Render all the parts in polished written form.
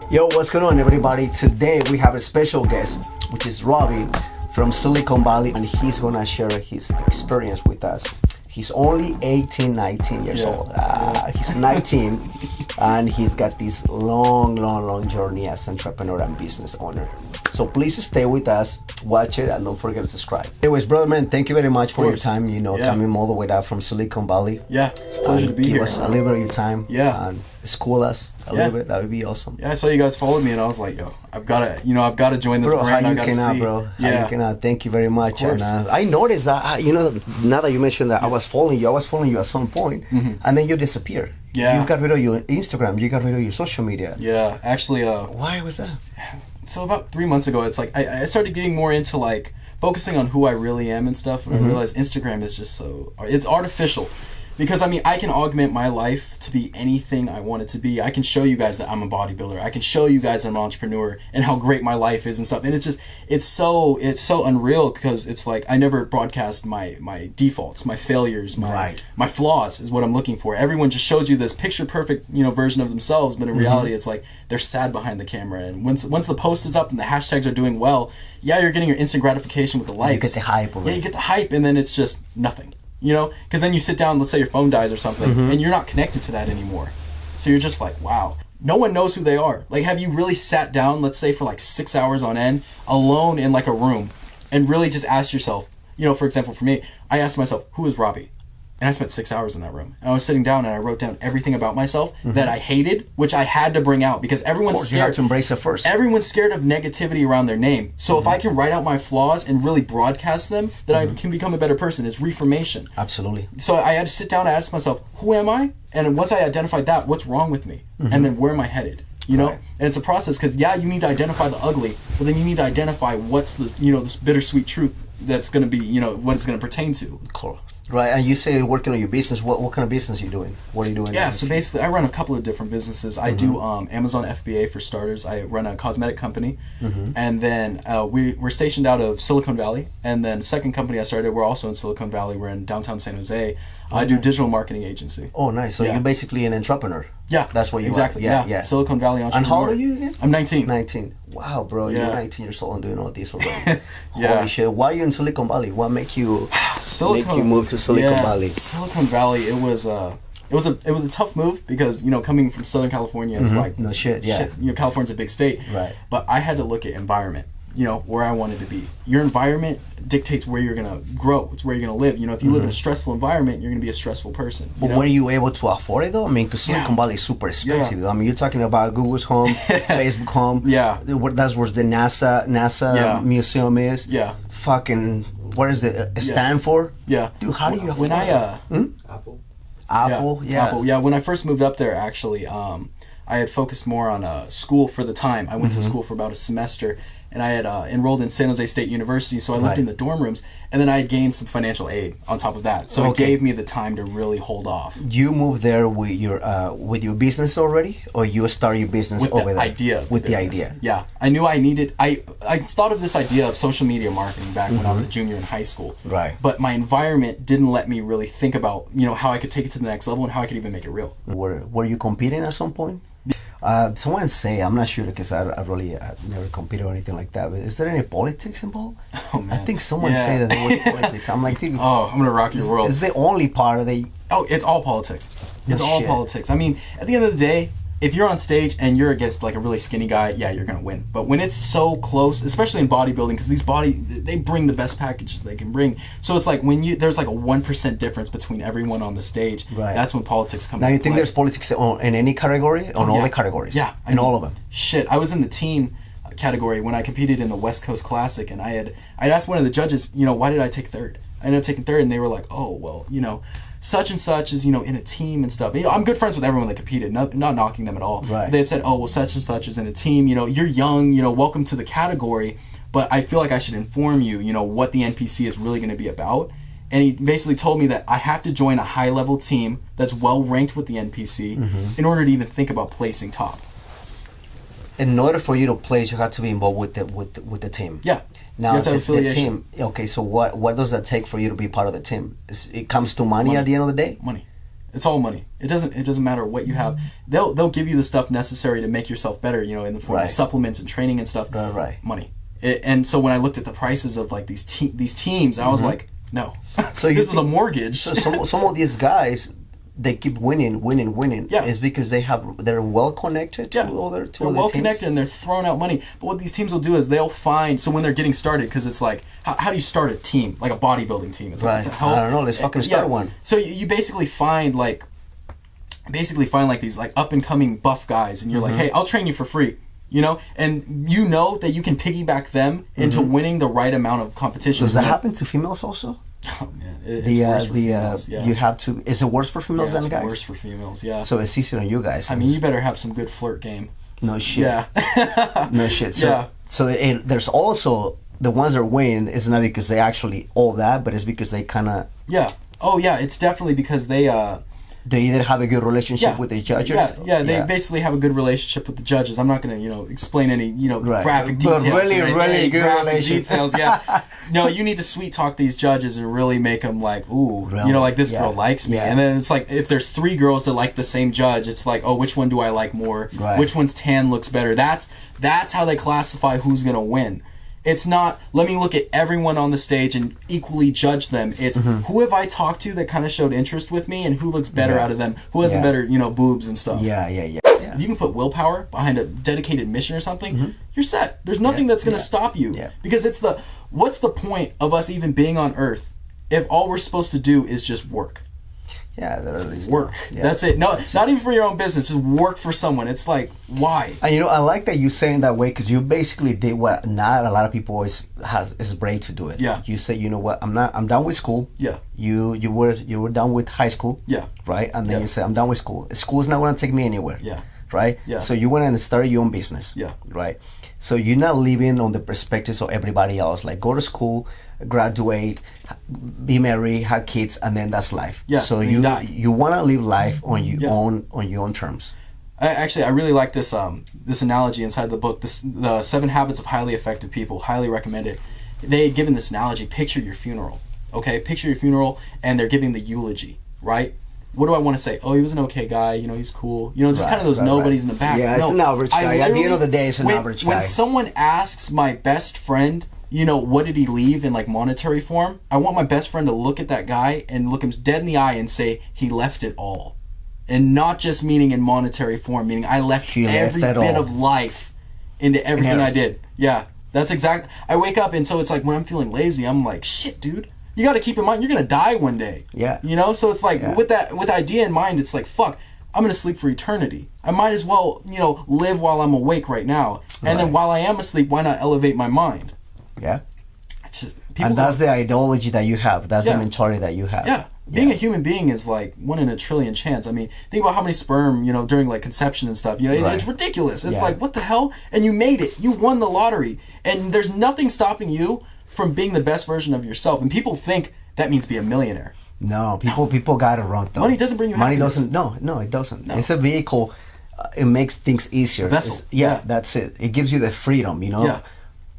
Yo, what's going on, everybody? Today we have a special guest, which is Robbie from Silicon Valley, and he's gonna share his experience with us. He's only 18, 19 years old. He's 19, and he's got this long journey as entrepreneur and business owner. So please stay with us, watch it, and don't forget to subscribe. Anyways, brother man, thank you very much for your time, coming all the way down from Silicon Valley. Yeah, it's a pleasure to be here. Give us a little bit of your time. Yeah. And school us a little bit. That would be awesome. Yeah, I saw you guys followed me, and I was like, yo, I've got to join this brand. How you cannot, bro. Yeah. How you cannot. Thank you very much. And I noticed that, now that you mentioned that, I was following you at some point, and then you disappeared. Yeah. You got rid of your Instagram. You got rid of your social media. Yeah, actually. Why was that? So about 3 months ago, it's like I started getting more into like focusing on who I really am and stuff, and I realized Instagram is just it's artificial. Because, I mean, I can augment my life to be anything I want it to be. I can show you guys that I'm a bodybuilder. I can show you guys that I'm an entrepreneur and how great my life is and stuff. And it's so unreal, because it's like I never broadcast my defaults, my failures, my flaws is what I'm looking for. Everyone just shows you this picture perfect, version of themselves, but in reality, it's like they're sad behind the camera. And once the post is up and the hashtags are doing well, you're getting your instant gratification with the likes. You get the hype of it. Yeah, you get the hype, and then it's just nothing. Because then you sit down, let's say your phone dies or something, and you're not connected to that anymore. So you're just like, wow, no one knows who they are. Like, have you really sat down, let's say for like 6 hours on end, alone in like a room, and really just asked yourself, for example, for me, I asked myself, who is Robbie? And I spent 6 hours in that room. And I was sitting down and I wrote down everything about myself that I hated, which I had to bring out, because everyone's scared. You have to embrace it first. Everyone's scared of negativity around their name. So if I can write out my flaws and really broadcast them, then I can become a better person. It's reformation. Absolutely. So I had to sit down and ask myself, who am I? And once I identified that, what's wrong with me? And then where am I headed? And it's a process, because you need to identify the ugly, but then you need to identify what's the, this bittersweet truth that's going to be, what it's going to pertain to. Cool. Right, and you say you're working on your business. What kind of business are you doing? What are you doing? Yeah, so basically I run a couple of different businesses. I do Amazon FBA for starters. I run a cosmetic company, and then we're stationed out of Silicon Valley. And then the second company I started, we're also in Silicon Valley. We're in downtown San Jose. I do digital marketing agency. Oh, nice. So you're basically an entrepreneur. Yeah, that's what you exactly. are. Yeah, Silicon Valley entrepreneur. And how old are you again? I'm 19. 19. Wow, bro, you're 19 years old and doing all this already. Yeah. Holy shit! Why are you in Silicon Valley? What make you move to Silicon Valley? Silicon Valley. It was a tough move, because coming from Southern California, it's like no shit. Yeah, California's a big state. Right. But I had to look at environment. Where I wanted to be. Your environment dictates where you're gonna grow. It's where you're gonna live. If you live in a stressful environment, you're gonna be a stressful person. But were you able to afford it though? I mean, because Silicon Valley is super expensive. I mean, you're talking about Google's home, Facebook home. Yeah. That's where the NASA museum is. Yeah. Fucking, what is it? Stanford. Yeah. Dude, how do you afford Apple. Apple. Yeah. Apple. Yeah. When I first moved up there, actually, I had focused more on school for the time. I went to school for about a semester. And I had enrolled in San Jose State University, so I lived in the dorm rooms, and then I had gained some financial aid on top of that. So it gave me the time to really hold off. You moved there with your business already, or you started your business with over the there? Idea with business. the idea. Yeah, I knew I needed. I thought of this idea of social media marketing back when I was a junior in high school. Right. But my environment didn't let me really think about how I could take it to the next level and how I could even make it real. Were you competing at some point? Someone say, I'm not sure, because I really never competed or anything like that, but is there any politics involved? Oh, man. I think someone say that there was politics. I'm like, dude, I'm going to rock your world. It's the only part of the... Oh, it's all politics. It's all politics. I mean, at the end of the day, if you're on stage and you're against like a really skinny guy, you're going to win. But when it's so close, especially in bodybuilding, because they bring the best packages they can bring. So it's like when there's like a 1% difference between everyone on the stage, that's when politics comes into play. Now you think there's politics in any category? On all the categories? Yeah. In all of them? Shit. I was in the team category when I competed in the West Coast Classic, and I'd asked one of the judges, why did I take third? I ended up taking third, and they were like, oh, well, such and such is, in a team and stuff. I'm good friends with everyone that competed, not knocking them at all. Right. They had said, oh, well, such and such is in a team, you're young, welcome to the category, but I feel like I should inform you, what the NPC is really going to be about. And he basically told me that I have to join a high-level team that's well-ranked with the NPC in order to even think about placing top. In order for you to place, you have to be involved with the team. Yeah. Now, the team, okay, so what does that take for you to be part of the team? It comes to money at the end of the day? Money. It's all money. It doesn't matter what you have. They'll give you the stuff necessary to make yourself better, you know, in the form of supplements and training and stuff. Right. Money. And so when I looked at the prices of like these teams, I was like, no. So this is a mortgage. So some of these guys, they keep winning. Yeah. It's because they're well connected to other they're well connected and they're throwing out money. But what these teams will do is they'll find, so when they're getting started, because it's like, how do you start a team, like a bodybuilding team? It's like, what the hell? I don't know. Let's fucking start one. So you basically find like these like up and coming buff guys, and you're like, hey, I'll train you for free. You know, and you know that you can piggyback them into winning the right amount of competition. Does that happen to females also? Oh man, it's worse for females. You have to. Is it worse for females than guys? It's worse for females. Yeah. So it's easier on you guys. I mean, you better have some good flirt game. No shit. Yeah. No shit. So there's also the ones that win. It's not because they actually all that, but it's because they kind of. Yeah. Oh yeah. It's definitely because they. They either have a good relationship with the judges. Yeah, they basically have a good relationship with the judges. I'm not going to, explain any, graphic details. But really good relationship. Yeah. No, you need to sweet talk these judges and really make them like, ooh, really? Like this girl likes me. Yeah. And then it's like, if there's 3 girls that like the same judge, it's like, oh, which one do I like more? Right. Which one's tan looks better? That's how they classify who's going to win. It's not, let me look at everyone on the stage and equally judge them. It's who have I talked to that kind of showed interest with me and who looks better out of them? Who has the better, boobs and stuff? Yeah. If you can put willpower behind a dedicated mission or something, you're set. There's nothing that's going to stop you. Yeah. Because what's the point of us even being on Earth if all we're supposed to do is just work? Yeah, work. Yeah. That's it. No, it's not even for your own business. Just work for someone. It's like, why? And I like that you saying that way because you basically did what not a lot of people is brave to do it. Yeah. You say, you know what? I'm done with school. Yeah. You were done with high school. Yeah. Right. And then you say, I'm done with school. School's not going to take me anywhere. Yeah. Right. Yeah. So you went and started your own business. Yeah. Right. So you're not living on the perspectives of everybody else. Like go to school, graduate, be married, have kids, and then that's life. Yeah. So you want to live life on your own terms. I really like this analogy inside the book. The 7 Habits of Highly Effective People. Highly recommend it. They had given this analogy. Picture your funeral. Okay. Picture your funeral, and they're giving the eulogy. Right. What do I want to say? Oh, he was an okay guy. He's cool. Just kind of those nobodies in the back. Yeah, it's an average guy. At the end of the day, it's an average guy. When someone asks my best friend, what did he leave in like monetary form? I want my best friend to look at that guy and look him dead in the eye and say he left it all, and not just meaning in monetary form, meaning I left every bit of life into everything I did. Yeah, that's exactly. I wake up and so it's like when I'm feeling lazy, I'm like, shit, dude. You got to keep in mind you're gonna die one day. Yeah. So it's like with the idea in mind, it's like fuck. I'm gonna sleep for eternity. I might as well live while I'm awake right now, and then while I am asleep, why not elevate my mind? Yeah. It's just that's the ideology that you have. That's the mentality that you have. Yeah. Being a human being is like 1 in a trillion chance. I mean, think about how many sperm, during like conception and stuff. It's ridiculous. It's like, what the hell? And you made it. You won the lottery. And there's nothing stopping you from being the best version of yourself. And people think that means be a millionaire. No, people got it wrong though. Money doesn't bring you happiness. Money doesn't. No, it doesn't. No. It's a vehicle. It makes things easier. A vessel. That's it. It gives you the freedom, Yeah.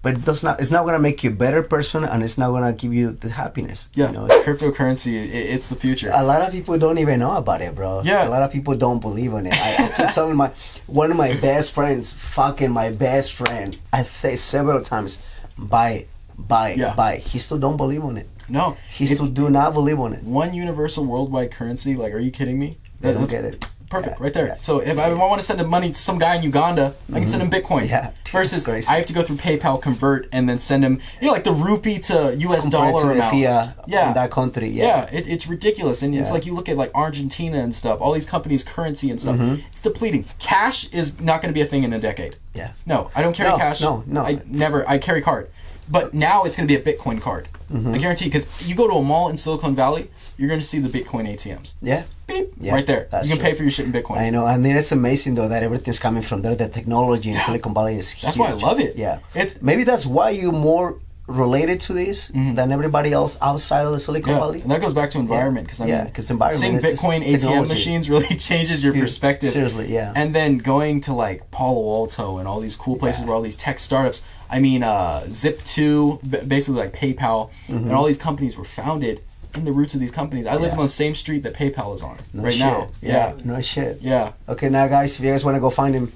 But it's not going to make you a better person, and it's not going to give you the happiness. Yeah, cryptocurrency, it's the future. A lot of people don't even know about it, bro. Yeah. A lot of people don't believe in it. I keep telling one of my best friends, my best friend, I say several times, buy it. He still don't believe on it. No. He still do not believe on it. One universal worldwide currency, like, are you kidding me? They don't get it. Perfect, right there. So if I want to send money to some guy in Uganda, I can send him Bitcoin. Yeah. Versus I have to go through PayPal, convert, and then send him, like the rupee to US dollar amount. In that country. Yeah, it's ridiculous. And it's like you look at like Argentina and stuff, all these companies' currency and stuff, it's depleting. Cash is not going to be a thing in a decade. Yeah. No, I don't carry cash. No. I carry card. But now it's going to be a Bitcoin card. I guarantee, because you go to a mall in Silicon Valley, you're going to see the Bitcoin ATMs. Yeah. Beep, right there. You can pay for your shit in Bitcoin. I know. I mean, it's amazing, though, that everything's coming from there. The technology in Silicon Valley is huge. That's why I love it. Yeah. Maybe that's why you're more related to this than everybody else outside of the Silicon Valley. And that goes back to environment. Because because environment, seeing Bitcoin ATM machines really changes your perspective. Seriously, yeah. And then going to like Palo Alto and all these cool places where all these tech startups, I mean, Zip2, basically like PayPal, and all these companies were founded in the roots of these companies. I live on the same street that PayPal is on now. Yeah. No shit. Yeah. Okay, now guys, if you guys want to go find him.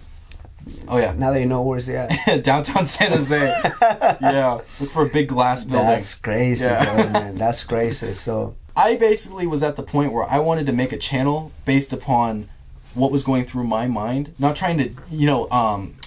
Oh yeah. Now that you know where's he at. Downtown San Jose. Yeah. Look for a big glass building. That's crazy, bro, man. That's crazy. So I basically was at the point where I wanted to make a channel based upon what was going through my mind. Not trying to,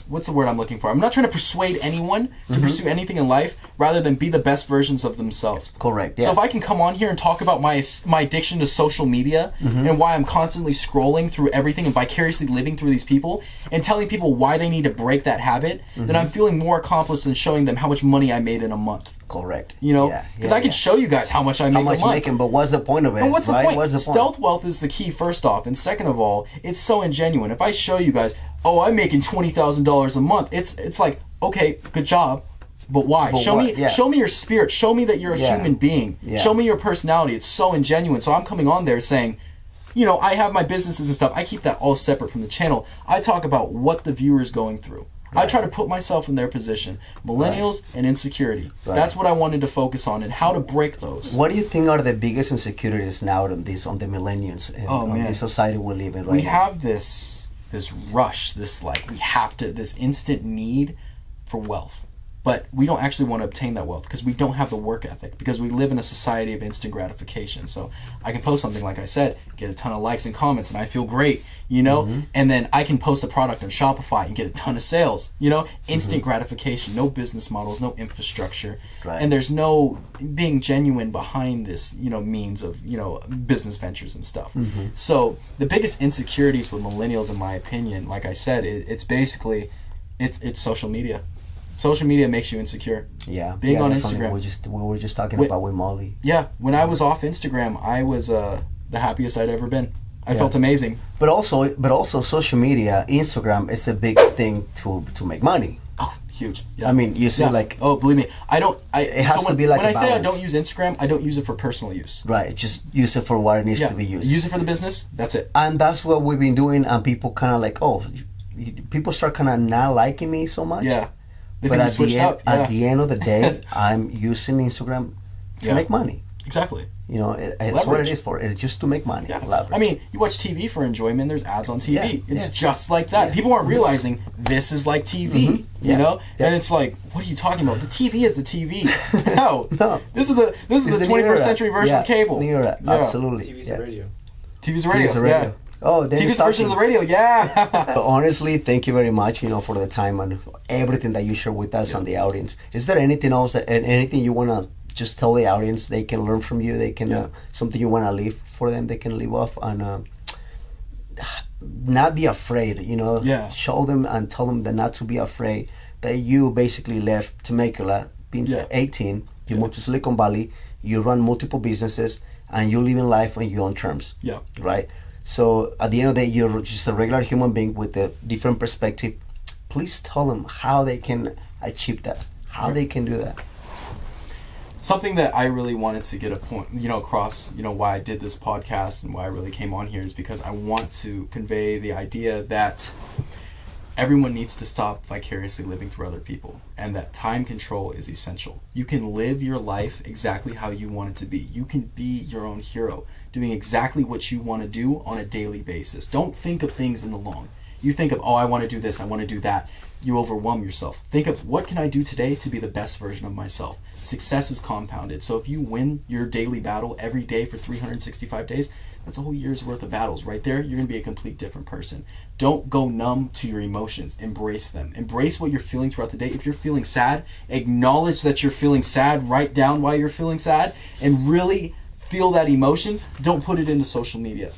what's the word I'm looking for? I'm not trying to persuade anyone to pursue anything in life rather than be the best versions of themselves. Correct, yeah. So if I can come on here and talk about my addiction to social media and why I'm constantly scrolling through everything and vicariously living through these people and telling people why they need to break that habit, then I'm feeling more accomplished than showing them how much money I made in a month. Correct. Because I can show you guys how much I make a month. How much making, but what's the point of it? But what's the point? What's the Stealth wealth is the key, first off. And second of all, it's so ingenuine. If I show you guys, I'm making $20,000 a month, it's like, okay, good job. But why? But show what? me show me your spirit. Show me that you're a human being. Yeah. Show me your personality. It's so ingenuine. So I'm coming on there saying, I have my businesses and stuff. I keep that all separate from the channel. I talk about what the viewer is going through. I try to put myself in their position. Millennials and insecurity. That's what I wanted to focus on and how to break those. What do you think are the biggest insecurities now on the millennials and on the society we're living right now? We have this rush, this instant need for wealth. But we don't actually want to obtain that wealth because we don't have the work ethic, because we live in a society of instant gratification. So I can post something, like I said, get a ton of likes and comments, and I feel great, and then I can post a product on Shopify and get a ton of sales, instant gratification, no business models, no infrastructure, and there's no being genuine behind this, means of, business ventures and stuff. So the biggest insecurities with millennials, in my opinion, like I said, it's basically, it's social media. Social media makes you insecure. Yeah. Being on Instagram. We were just talking about with Molly. Yeah. When I was off Instagram, I was the happiest I'd ever been. I felt amazing. But also social media, Instagram is a big thing to make money. Oh, huge. Yeah. I mean, you see, oh, believe me, it has to be like when a I say I balance. don't use Instagram, I don't use it for personal use. Right. Just use it for what it needs to be used. Use it for the business. That's it. And that's what we've been doing. And people kind of like, people start kind of not liking me so much. Yeah. But at the end of the day, I'm using Instagram to make money. Exactly. It's what it is for. It's just to make money. Yeah. I mean, you watch TV for enjoyment. There's ads on TV. It's just like that. Yeah. People aren't realizing this is like TV. And it's like, what are you talking about? The TV is the TV. No. This is the 21st century version of cable. New era. Absolutely. TV's the radio. TV's the radio. Yeah. Oh, TV's the version of the radio, Honestly, thank you very much, for the time and everything that you share with us and the audience. Is there anything else anything you want to just tell the audience they can learn from you? They can something you want to leave for them, they can leave off and not be afraid. Show them and tell them that not to be afraid. That you basically left Temecula, being 18, you moved to Silicon Valley, you run multiple businesses, and you're living life on your own terms. Yeah. Right. So at the end of the day, you're just a regular human being with a different perspective. Please tell them how they can achieve that, how they can do that. Something that I really wanted to get across, why I did this podcast and why I really came on here is because I want to convey the idea that everyone needs to stop vicariously living through other people, and that time control is essential. You can live your life exactly how you want it to be. You can be your own hero, doing exactly what you want to do on a daily basis. Don't think of things in the long. You think of, I want to do this, I want to do that. You overwhelm yourself. Think of, what can I do today to be the best version of myself? Success is compounded. So if you win your daily battle every day for 365 days, that's a whole year's worth of battles right there. You're going to be a complete different person. Don't go numb to your emotions. Embrace them. Embrace what you're feeling throughout the day. If you're feeling sad, acknowledge that you're feeling sad. Write down why you're feeling sad and really feel that emotion. Don't put it into social media.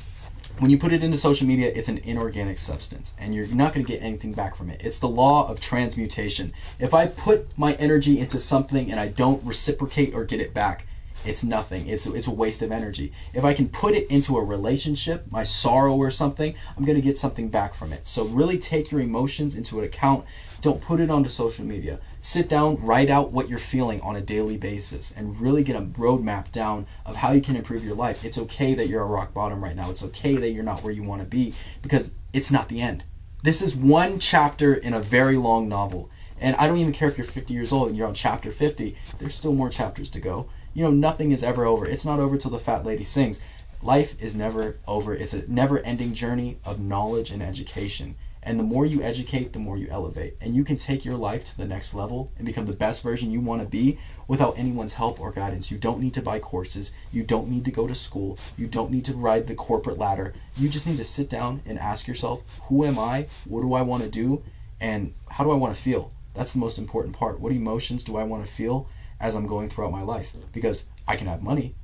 When you put it into social media, it's an inorganic substance, and you're not going to get anything back from it. It's the law of transmutation. If I put my energy into something and I don't reciprocate or get it back, it's nothing. It's a waste of energy. If I can put it into a relationship, my sorrow or something, I'm going to get something back from it. So really take your emotions into account. Don't put it onto social media. Sit down, write out what you're feeling on a daily basis, and really get a roadmap down of how you can improve your life. It's okay that you're at rock bottom right now. It's okay that you're not where you want to be, because it's not the end. This is one chapter in a very long novel. And I don't even care if you're 50 years old and you're on chapter 50. There's still more chapters to go. You know, nothing is ever over. It's not over till the fat lady sings. Life is never over. It's a never-ending journey of knowledge and education. And the more you educate, the more you elevate. And you can take your life to the next level and become the best version you want to be without anyone's help or guidance. You don't need to buy courses. You don't need to go to school. You don't need to ride the corporate ladder. You just need to sit down and ask yourself, who am I? What do I want to do? And how do I want to feel? That's the most important part. What emotions do I want to feel as I'm going throughout my life? Because I can have money.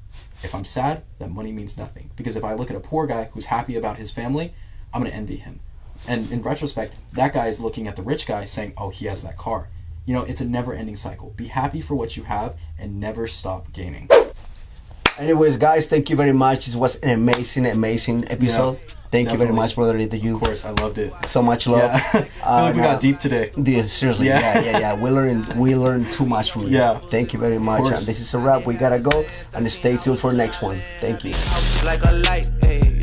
If I'm sad, that money means nothing. Because if I look at a poor guy who's happy about his family, I'm going to envy him. And in retrospect, that guy is looking at the rich guy saying, oh, he has that car. You know, it's a never-ending cycle. Be happy for what you have and never stop gaining. Anyways, guys, thank you very much. It was an amazing episode. Yeah, thank you very much, brother. Of course, I loved it. So much love. Yeah. I feel like we got deep today. Yeah, seriously, yeah. We learned too much from you. Yeah. Thank you very much. And this is a wrap. We gotta go and stay tuned for next one. Thank you. Like a light, hey,